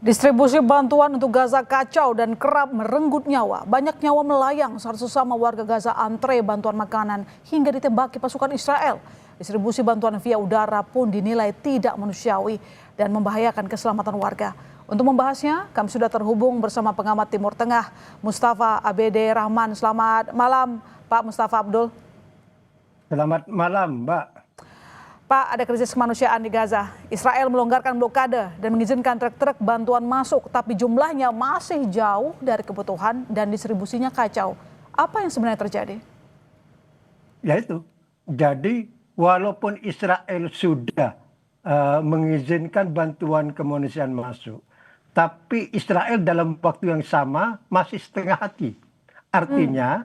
Distribusi bantuan untuk Gaza kacau dan kerap merenggut nyawa. Banyak nyawa melayang saat sesama warga Gaza antre bantuan makanan hingga ditembaki pasukan Israel. Distribusi bantuan via udara pun dinilai tidak manusiawi dan membahayakan keselamatan warga. Untuk membahasnya, kami sudah terhubung bersama pengamat Timur Tengah, Mustafa ABD Rahman. Selamat malam, Pak Mustafa Abdul. Selamat malam, Mbak. Pak, ada krisis kemanusiaan di Gaza. Israel melonggarkan blokade dan mengizinkan truk-truk bantuan masuk, tapi jumlahnya masih jauh dari kebutuhan dan distribusinya kacau. Apa yang sebenarnya terjadi? Ya itu. Jadi walaupun Israel sudah mengizinkan bantuan kemanusiaan masuk, tapi Israel dalam waktu yang sama masih setengah hati. Artinya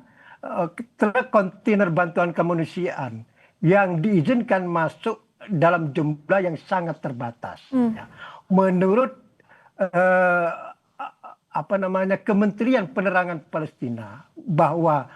truk kontainer bantuan kemanusiaan yang diizinkan masuk dalam jumlah yang sangat terbatas. Ya. Menurut Kementerian Penerangan Palestina, bahwa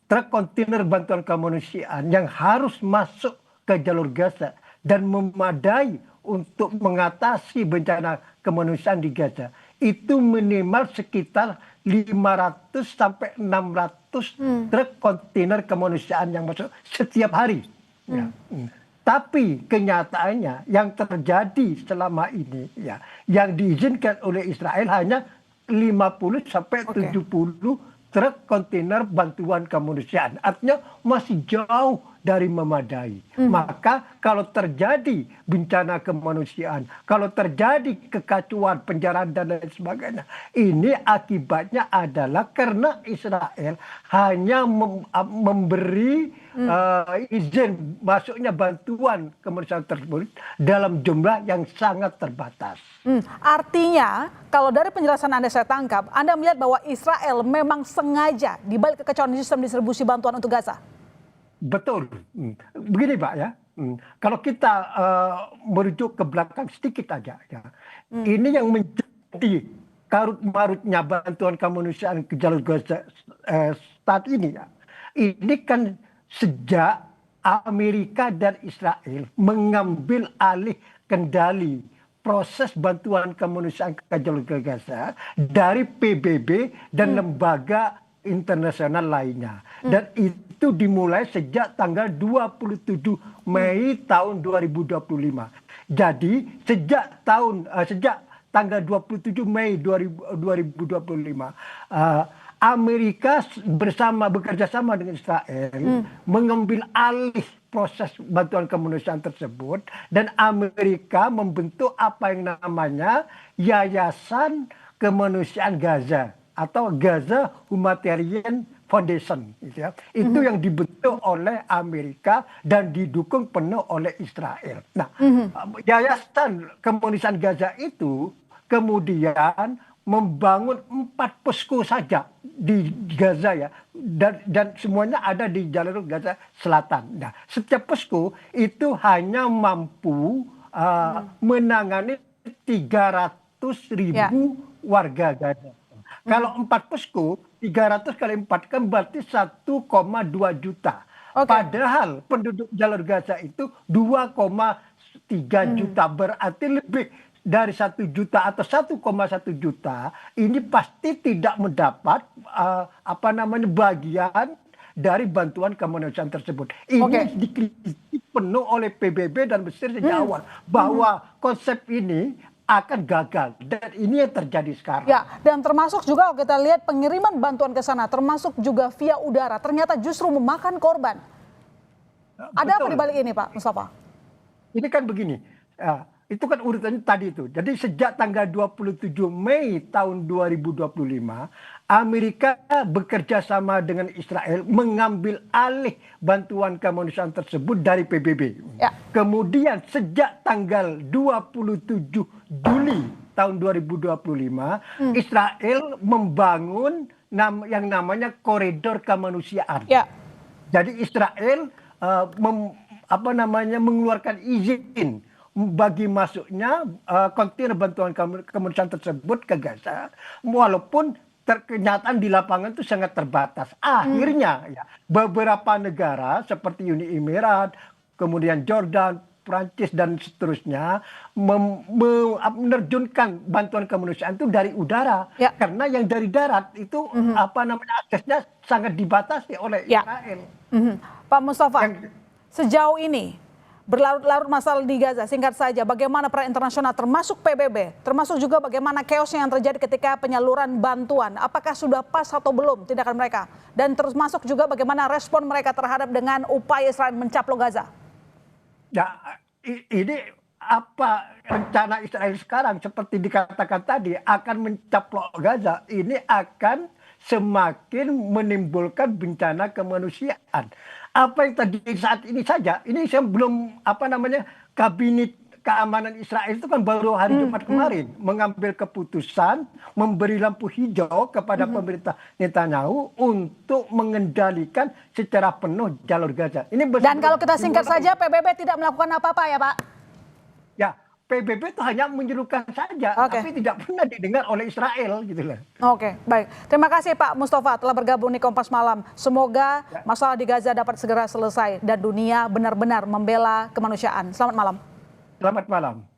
truk kontainer bantuan kemanusiaan yang harus masuk ke jalur Gaza dan memadai untuk mengatasi bencana kemanusiaan di Gaza itu minimal sekitar 500 sampai 600 truk kontainer kemanusiaan yang masuk setiap hari. Ya. Tapi kenyataannya yang terjadi selama ini, ya, yang diizinkan oleh Israel hanya 50 sampai 70 truk kontainer bantuan kemanusiaan. Artinya masih jauh dari memadai. Maka kalau terjadi bencana kemanusiaan, kalau terjadi kekacauan, penjarahan dan lain sebagainya, ini akibatnya adalah karena Israel hanya memberi izin masuknya bantuan kemanusiaan tersebut dalam jumlah yang sangat terbatas. Artinya, kalau dari penjelasan Anda saya tangkap, Anda melihat bahwa Israel memang sengaja dibalik kekacauan sistem distribusi bantuan untuk Gaza. Betul. Begini Pak ya, kalau kita merujuk ke belakang sedikit aja, ya, ini yang menjadi karut marutnya bantuan kemanusiaan ke jalur Gaza saat ini, ya. Ini kan sejak Amerika dan Israel mengambil alih kendali proses bantuan kemanusiaan ke jalur Gaza dari PBB dan lembaga internasional lainnya. Dan itu dimulai sejak tanggal 27 Mei tahun 2025. Jadi sejak tanggal 27 Mei 2025 Amerika bekerja sama dengan Israel mengambil alih proses bantuan kemanusiaan tersebut, dan Amerika membentuk apa yang namanya Yayasan Kemanusiaan Gaza atau Gaza Humanitarian Foundation, gitu ya. Itu yang dibentuk oleh Amerika dan didukung penuh oleh Israel. Nah, Yayasan Kemanusiaan Gaza itu kemudian membangun 4 posko saja di Gaza, ya, dan semuanya ada di jalur Gaza Selatan. Nah, setiap posko itu hanya mampu menangani 300.000 warga Gaza. Kalau 4 posko, 300 kali 4 kan berarti 1,2 juta. Padahal penduduk jalur Gaza itu 2,3 juta. Berarti lebih dari 1 juta atau 1,1 juta ini pasti tidak mendapat bagian dari bantuan kemanusiaan tersebut. Ini dikritik penuh oleh PBB dan Mesir sejak awal bahwa konsep ini akan gagal, dan ini yang terjadi sekarang. Ya, dan termasuk juga kalau kita lihat pengiriman bantuan ke sana, termasuk juga via udara, ternyata justru memakan korban. Ada apa di balik ini, Pak Mustafa? Ini kan begini, itu kan urutannya tadi itu. Jadi sejak tanggal 27 Mei tahun 2025, Amerika bekerja sama dengan Israel mengambil alih bantuan kemanusiaan tersebut dari PBB. Ya. Kemudian sejak tanggal 27 Juli tahun 2025, Israel membangun yang namanya koridor kemanusiaan. Ya. Jadi Israel mengeluarkan izin bagi masuknya kontainer bantuan kemanusiaan tersebut ke Gaza, walaupun kenyataan di lapangan itu sangat terbatas. Akhirnya ya, beberapa negara seperti Uni Emirat, kemudian Jordan, Prancis dan seterusnya menerjunkan bantuan kemanusiaan itu dari udara, Ya. karena yang dari darat itu aksesnya sangat dibatasi oleh Ya. Israel. Pak Mustafa, Yang- sejauh ini berlarut-larut masalah di Gaza, singkat saja, bagaimana peran internasional termasuk PBB, termasuk juga bagaimana chaos yang terjadi ketika penyaluran bantuan, apakah sudah pas atau belum tindakan mereka, dan termasuk juga bagaimana respon mereka terhadap dengan upaya Israel mencaplok Gaza? Ya, ini apa rencana Israel sekarang seperti dikatakan tadi akan mencaplok Gaza, ini akan semakin menimbulkan bencana kemanusiaan. Apa yang tadi saat ini saja, ini saya belum kabinet keamanan Israel itu kan baru hari Jumat kemarin mengambil keputusan memberi lampu hijau kepada pemerintah Netanyahu untuk mengendalikan secara penuh jalur Gaza. Ini Dan kalau kita singkat saja, PBB tidak melakukan apa-apa ya Pak? Ya, PBB itu hanya menyerukan saja, Oke. tapi tidak pernah didengar oleh Israel gitu loh. Oke, baik. Terima kasih Pak Mustafa telah bergabung di Kompas Malam. Semoga masalah di Gaza dapat segera selesai dan dunia benar-benar membela kemanusiaan. Selamat malam. Selamat malam.